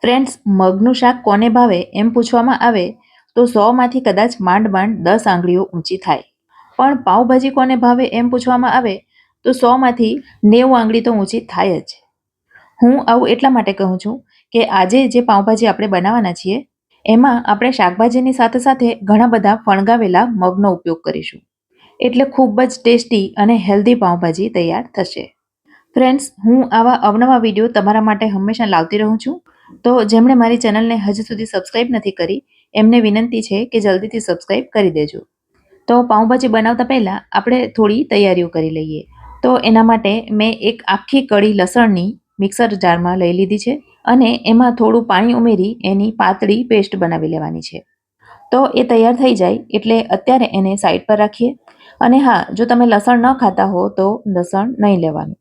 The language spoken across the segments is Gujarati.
ફ્રેન્ડ્સ, મગનું શાક કોને ભાવે એમ પૂછવામાં આવે તો 100માંથી કદાચ માંડ માંડ 10 આંગળીઓ ઊંચી થાય. પણ પાઉંભાજી કોને ભાવે એમ પૂછવામાં આવે તો 100માંથી 90 આંગળી તો ઊંચી થાય જ. હું આવું એટલા માટે કહું છું કે આજે જે પાઉંભાજી આપણે બનાવવાના છીએ એમાં આપણે શાકભાજીની સાથે સાથે ઘણા બધા ફણગાવેલા મગનો ઉપયોગ કરીશું. એટલે ખૂબ જ ટેસ્ટી અને હેલ્ધી પાઉંભાજી તૈયાર થશે. ફ્રેન્ડ્સ, હું આવા અવનવા વિડીયો તમારા માટે હંમેશા લાવતી રહું છું. તો જેમણે મારી ચેનલને હજી સુધી સબસ્ક્રાઇબ નથી કરી એમને વિનંતી છે કે જલ્દીથી સબસ્ક્રાઇબ કરી દેજો. તો પાઉંભાજી બનાવતા પહેલાં આપણે થોડી તૈયારીઓ કરી લઈએ. તો એના માટે મેં એક આખી કળી લસણની મિક્સર જારમાં લઈ લીધી છે અને એમાં થોડું પાણી ઉમેરી એની પાતળી પેસ્ટ બનાવી લેવાની છે. તો એ તૈયાર થઈ જાય એટલે અત્યારે એને સાઈડ પર રાખીએ. અને હા, જો તમે લસણ ન ખાતા હો તો લસણ નહીં લેવાનું.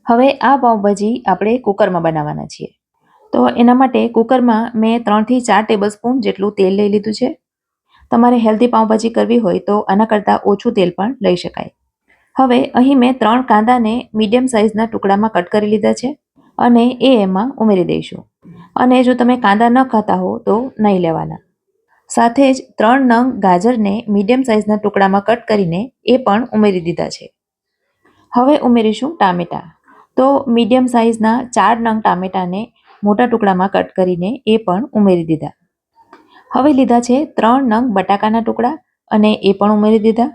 હવે આ પાઉંભાજી આપણે કુકરમાં બનાવવાના છીએ. તો એના માટે કુકરમાં મેં 3થી 4 ટેબલસ્પૂન જેટલું તેલ લઈ લીધું છે. તમારે હેલ્ધી પાઉંભાજી કરવી હોય તો આના કરતાં ઓછું તેલ પણ લઈ શકાય. હવે અહીં મેં 3 કાંદાને મીડિયમ સાઇઝના ટુકડામાં કટ કરી લીધા છે અને એ એમાં ઉમેરી દઈશું. અને જો તમે કાંદા ન ખાતા હો તો નહીં લેવાના. સાથે જ 3 નંગ ગાજરને મીડિયમ સાઇઝના ટુકડામાં કટ કરીને એ પણ ઉમેરી દીધા છે. હવે ઉમેરીશું ટામેટાં. તો મીડિયમ સાઇઝના 4 નંગ ટામેટાને મોટા ટુકડામાં કટ કરીને એ પણ ઉમેરી દીધા. હવે લીધા છે 3 નંગ બટાકાના ટુકડા અને એ પણ ઉમેરી દીધા.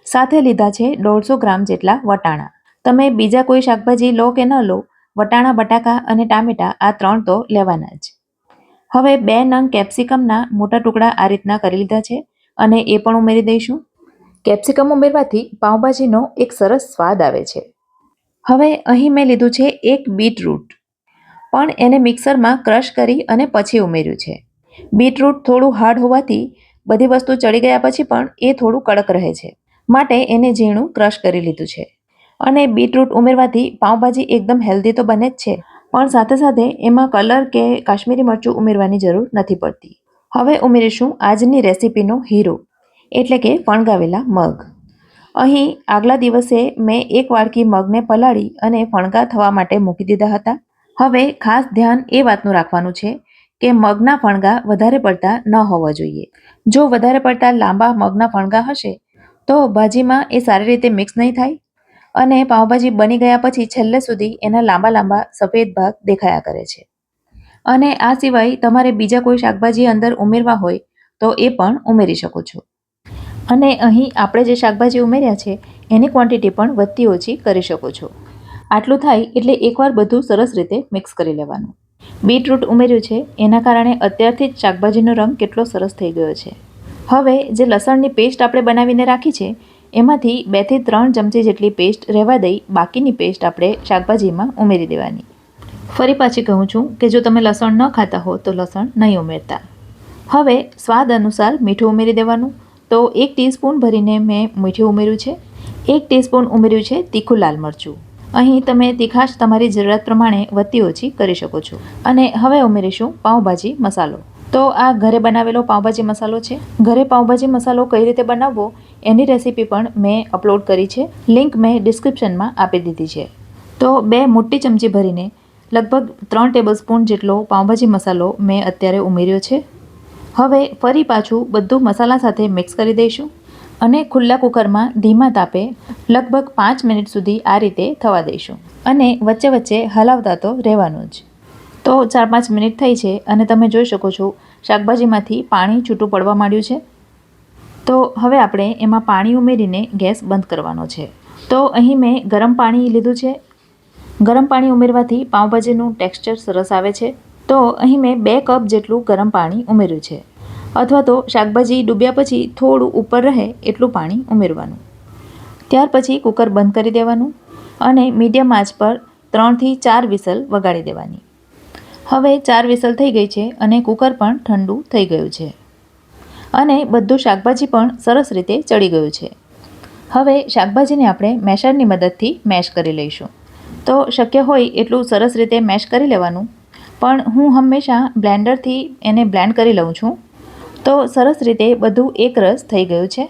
સાથે લીધા છે 150 ગ્રામ જેટલા વટાણા. તમે બીજા કોઈ શાકભાજી લો કે ન લો, વટાણા, બટાકા અને ટામેટાં આ 3 તો લેવાના જ. હવે 2 નંગ કેપ્સિકમના મોટા ટુકડા આ રીતના કરી લીધા છે અને એ પણ ઉમેરી દઈશું. કેપ્સિકમ ઉમેરવાથી પાઉંભાજીનો એક સરસ સ્વાદ આવે છે. હવે અહીં મેં લીધું છે 1 બીટરૂટ, પણ એને મિક્સરમાં ક્રશ કરી અને પછી ઉમેર્યું છે. બીટરૂટ થોડું હાર્ડ હોવાથી બધી વસ્તુ ચડી ગયા પછી પણ એ થોડું કડક રહે છે, માટે એને ઝીણું ક્રશ કરી લીધું છે. અને બીટરૂટ ઉમેરવાથી પાઉંભાજી એકદમ હેલ્ધી તો બને જ છે, પણ સાથે સાથે એમાં કલર કે કાશ્મીરી મરચું ઉમેરવાની જરૂર નથી પડતી. હવે ઉમેરીશું આજની રેસીપીનો હીરો, એટલે કે ફણગાવેલા મગ. અહીં આગલા દિવસે મેં 1 વાડકી મગને પલાળી અને ફણગા થવા માટે મૂકી દીધા હતા. હવે ખાસ ધ્યાન એ વાતનું રાખવાનું છે કે મગના ફણગા વધારે પડતા ન હોવા જોઈએ. જો વધારે પડતા લાંબા મગના ફણગા હશે તો ભાજીમાં એ સારી રીતે મિક્સ નહીં થાય અને પાઉંભાજી બની ગયા પછી છેલ્લે સુધી એના લાંબા લાંબા સફેદ ભાગ દેખાયા કરે છે. અને આ સિવાય તમારે બીજા કોઈ શાકભાજી અંદર ઉમેરવા હોય તો એ પણ ઉમેરી શકો છો. અને અહીં આપણે જે શાકભાજી ઉમેર્યા છે એની ક્વોન્ટિટી પણ વધતી ઓછી કરી શકો છો. આટલું થાય એટલે એકવાર બધું સરસ રીતે મિક્સ કરી લેવાનું. બીટરૂટ ઉમેર્યું છે એના કારણે અત્યારથી જ શાકભાજીનો રંગ કેટલો સરસ થઈ ગયો છે. હવે જે લસણની પેસ્ટ આપણે બનાવીને રાખી છે એમાંથી 2 થી 3 ચમચી જેટલી પેસ્ટ રહેવા દઈ બાકીની પેસ્ટ આપણે શાકભાજીમાં ઉમેરી દેવાની. ફરી પાછી કહું છું કે જો તમે લસણ ન ખાતા હો તો લસણ નહીં ઉમેરતા. હવે સ્વાદ અનુસાર મીઠું ઉમેરી દેવાનું. તો 1 ટીસ્પૂન ભરીને મેં મીઠું ઉમેર્યું છે. 1 ટીસ્પૂન ઉમેર્યું છે તીખું લાલ મરચું. અહીં તમે તીખાશ તમારી જરૂરિયાત પ્રમાણે વધતી ઓછી કરી શકો છો. અને હવે ઉમેરીશું પાઉંભાજી મસાલો. તો આ ઘરે બનાવેલો પાઉંભાજી મસાલો છે. ઘરે પાઉંભાજી મસાલો કઈ રીતે બનાવવો એની રેસીપી પણ મેં અપલોડ કરી છે. લિંક મેં ડિસ્ક્રિપ્શનમાં આપી દીધી છે. તો 2 મોટી ચમચી ભરીને લગભગ 3 ટેબલસ્પૂન જેટલો પાઉંભાજી મસાલો મેં અત્યારે ઉમેર્યો છે. હવે ફરી પાછું બધું મસાલા સાથે મિક્સ કરી દઈશું અને ખુલ્લા કુકરમાં ધીમા તાપે લગભગ 5 મિનિટ સુધી આ રીતે થવા દઈશું. અને વચ્ચે વચ્ચે હલાવતા તો રહેવાનું જ. તો 4-5 મિનિટ થઈ છે અને તમે જોઈ શકો છો શાકભાજીમાંથી પાણી છૂટું પડવા માંડ્યું છે. તો હવે આપણે એમાં પાણી ઉમેરીને ગેસ બંધ કરવાનો છે. તો અહીં મેં ગરમ પાણી લીધું છે. ગરમ પાણી ઉમેરવાથી પાઉંભાજીનું ટેક્સચર સરસ આવે છે. તો અહીં મેં 2 કપ જેટલું ગરમ પાણી ઉમેર્યું છે. અથવા તો શાકભાજી ડૂબ્યા પછી થોડું ઉપર રહે એટલું પાણી ઉમેરવાનું. ત્યાર પછી કુકર બંધ કરી દેવાનું અને મીડિયમ આંચ પર 3 થી 4 વિસલ વગાડી દેવાની. હવે 4 વિસલ થઈ ગઈ છે અને કુકર પણ ઠંડુ થઈ ગયું છે અને બધું શાકભાજી પણ સરસ રીતે ચડી ગયું છે. હવે શાકભાજીને આપણે મેશરની મદદથી મેશ કરી લઈશું. તો શક્ય હોય એટલું સરસ રીતે મેશ કરી લેવાનું, પણ હું હંમેશા બ્લેન્ડરથી એને બ્લેન્ડ કરી લઉં છું. તો સરસ રીતે બધું એકરસ થઈ ગયું છે.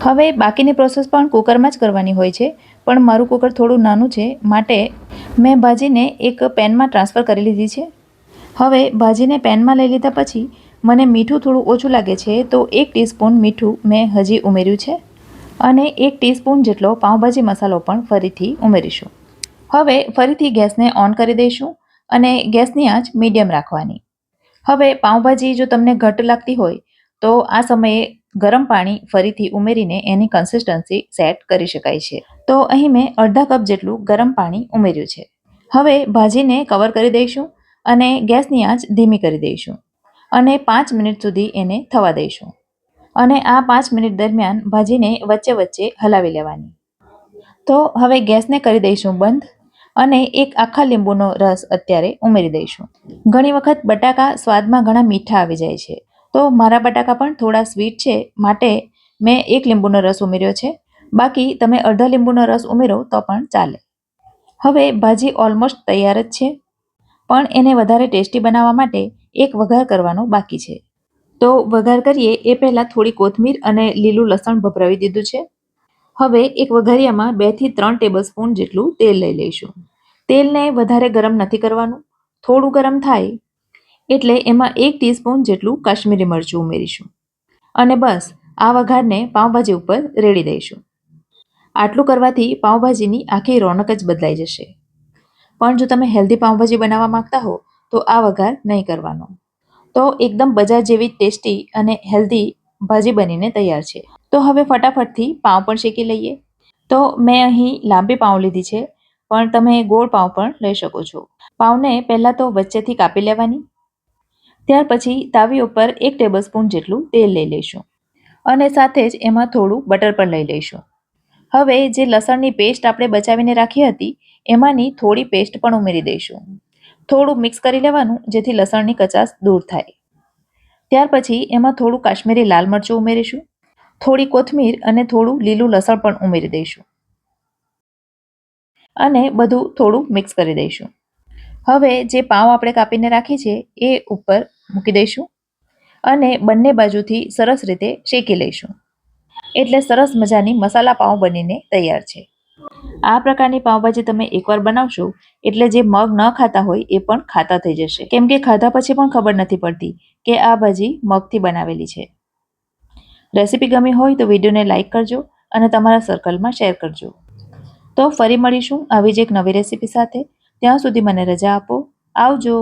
હવે બાકીની પ્રોસેસ પણ કુકરમાં જ કરવાની હોય છે, પણ મારું કુકર થોડું નાનું છે માટે મેં ભાજીને એક પેનમાં ટ્રાન્સફર કરી લીધી છે. હવે ભાજીને પેનમાં લઈ લીધા પછી મને મીઠું થોડું ઓછું લાગે છે તો 1 ટીસ્પૂન મીઠું મેં હજી ઉમેર્યું છે અને 1 ટીસ્પૂન જેટલો પાઉંભાજી મસાલો પણ ફરીથી ઉમેરીશું. હવે ફરીથી ગેસને ઓન કરી દઈશું અને ગેસની આંચ મીડિયમ રાખવાની. હવે પાઉંભાજી જો તમને ઘટ્ટ લાગતી હોય તો આ સમયે ગરમ પાણી ફરીથી ઉમેરીને એની કન્સિસ્ટન્સી સેટ કરી શકાય છે. તો અહીં મેં અડધા કપ જેટલું ગરમ પાણી ઉમેર્યું છે. હવે ભાજીને કવર કરી દઈશું અને ગેસની આંચ ધીમી કરી દઈશું અને 5 મિનિટ સુધી એને થવા દઈશું. અને આ 5 મિનિટ દરમિયાન ભાજીને વચ્ચે વચ્ચે હલાવી લેવાની. તો હવે ગેસને કરી દઈશું બંધ અને એક આખા લીંબુનો રસ અત્યારે ઉમેરી દઈશું. ઘણી વખત બટાકા સ્વાદમાં ઘણા મીઠા આવી જાય છે તો મારા બટાકા પણ થોડા સ્વીટ છે માટે મેં 1 લીંબુનો રસ ઉમેર્યો છે. બાકી તમે અડધા લીંબુનો રસ ઉમેરો તો પણ ચાલે. હવે ભાજી ઓલમોસ્ટ તૈયાર જ છે પણ એને વધારે ટેસ્ટી બનાવવા માટે એક વઘાર કરવાનો બાકી છે. તો વઘાર કરીએ એ પહેલાં થોડી કોથમીર અને લીલું લસણ ભભરાવી દીધું છે. હવે એક વઘારિયામાં 2 થી 3 ટેબલસ્પૂન જેટલું તેલ લઈ લઈશું. તેલને વધારે ગરમ નથી કરવાનું. થોડું ગરમ થાય એટલે એમાં 1 ટીસ્પૂન જેટલું કાશ્મીરી મરચું ઉમેરીશું અને બસ આ વઘારને પાઉંભાજી ઉપર રેડી દઈશું. આટલું કરવાથી પાઉંભાજીની આખી રોનક જ બદલાઈ જશે. પણ જો તમે હેલ્ધી પાઉંભાજી બનાવવા માંગતા હો તો આ વઘાર નહીં કરવાનો. તો એકદમ બજાર જેવી ટેસ્ટી અને હેલ્ધી ભાજી બનીને તૈયાર છે. તો હવે ફટાફટથી પાઉં પણ શેકી લઈએ. તો મેં અહીં લાંબી પાઉં લીધી છે પણ તમે ગોળ પાઉં પણ લઈ શકો છો. પાઉંને પહેલાં તો વચ્ચેથી કાપી લેવાની. ત્યાર પછી તાવી ઉપર 1 ટેબલસ્પૂન જેટલું તેલ લઈ લઈશું અને સાથે જ એમાં થોડું બટર પણ લઈ લઈશું. હવે જે લસણની પેસ્ટ આપણે બચાવીને રાખી હતી એમાંની થોડી પેસ્ટ પણ ઉમેરી દઈશું. થોડું મિક્સ કરી લેવાનું જેથી લસણની કચાશ દૂર થાય. ત્યાર પછી એમાં થોડું કાશ્મીરી લાલ મરચું ઉમેરીશું, થોડી કોથમીર અને થોડું લીલું લસણ પણ ઉમેરી દઈશું અને બધું થોડું મિક્સ કરી દઈશું. હવે જે પાઉં આપણે કાપીને રાખી છે એ ઉપર મૂકી દઈશું અને બંને બાજુથી સરસ રીતે શેકી લઈશું. એટલે સરસ મજાની મસાલા પાઉં બનીને તૈયાર છે. આ પ્રકારની પાઉંભાજી તમે એકવાર બનાવશો એટલે જે મગ ન ખાતા હોય એ પણ ખાતા થઈ જશે. કેમ કે ખાધા પછી પણ ખબર નથી પડતી કે આ ભાજી મગથી બનાવેલી છે. રેસીપી ગમી હોય તો વિડીયોને લાઇક કરજો અને તમારા સર્કલમાં શેર કરજો. તો ફરી મળીશું આવી જ એક નવી રેસીપી સાથે. ત્યાં સુધી મને રજા આપો. આવજો.